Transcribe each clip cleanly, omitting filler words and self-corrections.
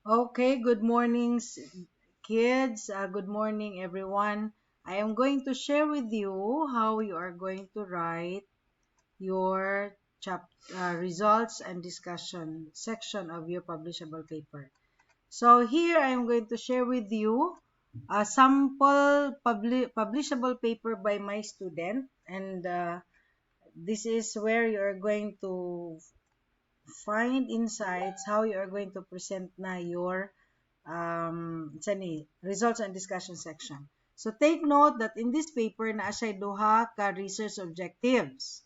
Okay, good morning, kids. Good morning, everyone. I am going to share with you how you are going to write your results and discussion section of your publishable paper. So here I am going to share with you a sample publishable paper by my student, and this is where you are going to find insights how you are going to present na your results and discussion section. So take note that in this paper na siya duha ka research objectives.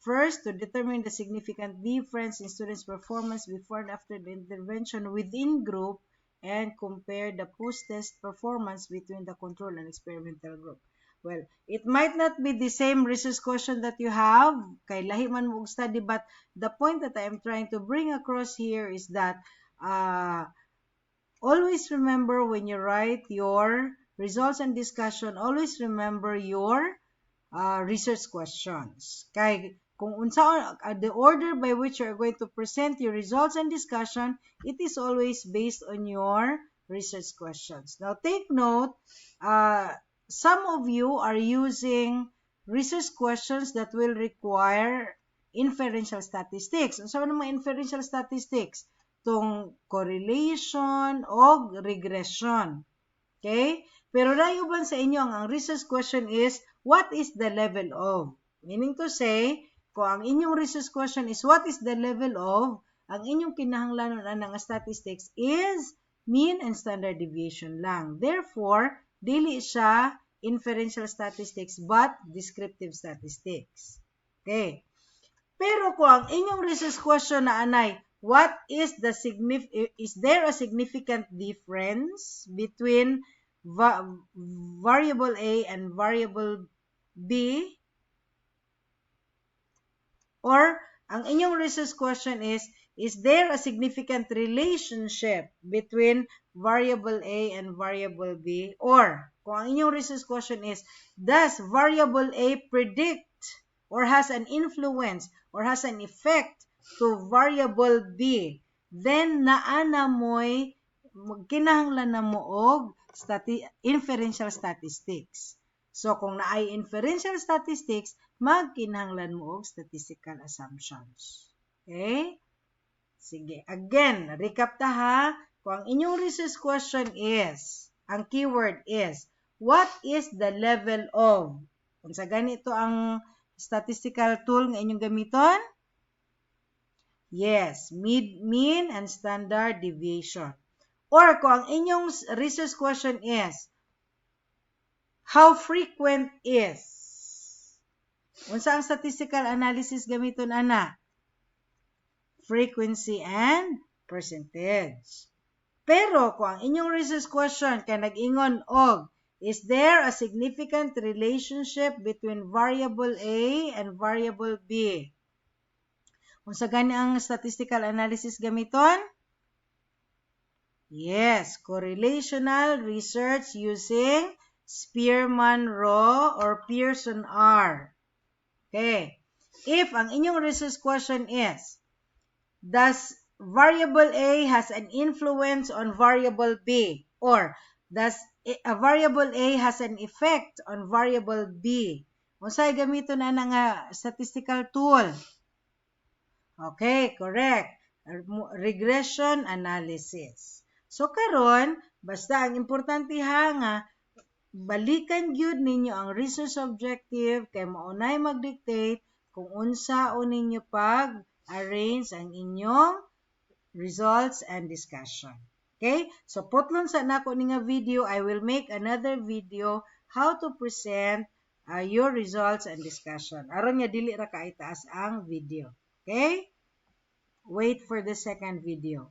First, to determine the significant difference in students' performance before and after the intervention within group and compare the post-test performance between the control and experimental group. Well, it might not be the same research question that you have, kay lahi man mo study, but the point that I am trying to bring across here is that uh, always remember when you write your results and discussion, always remember your research questions. Kay kung unsa the order by which you are going to present your results and discussion, it is always based on your research questions. Now take note, some of you are using research questions that will require inferential statistics. So ano mga inferential statistics? Tong correlation o regression. Okay? Pero rayuban sa inyo, ang research question is, what is the level of? Meaning to say, kung ang inyong research question is, what is the level of? Ang inyong kinahanglanon ng statistics is mean and standard deviation lang. Therefore, dili siya inferential statistics but descriptive statistics. Okay. Pero kung ang inyong research question na anay, is there a significant difference between variable A and variable B? Or ang inyong research question is there a significant relationship between variable A and variable B? Or kung ang inyong research question is, does variable A predict or has an influence or has an effect to variable B? Then naana mo'y kinahanglan na mo og inferential statistics. So kung naay inferential statistics, magkinahanglan mo og statistical assumptions. Okay? Sige. Again, recap ta ha. Kung ang inyong research question is, ang keyword is, what is the level of? Kung sa ganito ang statistical tool nga inyong gamiton? Yes, mean and standard deviation. Or kung ang inyong research question is, how frequent is? Unsa ang statistical analysis gamiton ana? Frequency and percentage. Pero kung ang inyong research question kay nag-ingon og, is there a significant relationship between variable A and variable B? Unsa gani ang statistical analysis gamiton? Yes, correlational research using Spearman-Rao or Pearson-R. Okay. If ang inyong research question is, does variable A has an influence on variable B? Or does a variable A has an effect on variable B? Unsay gamiton na nga statistical tool? Okay, correct. Regression analysis. So karon, basta ang importante ha nga balikan gyud ninyo ang research objective kay maunay mag-dictate kung unsaon ninyo pag-arrange ang inyong results and discussion. Okay? So putlon sa nako ni nga video, I will make another video how to present your results and discussion. Aron nga dili ra kaitaas ang video. Okay? Wait for the second video.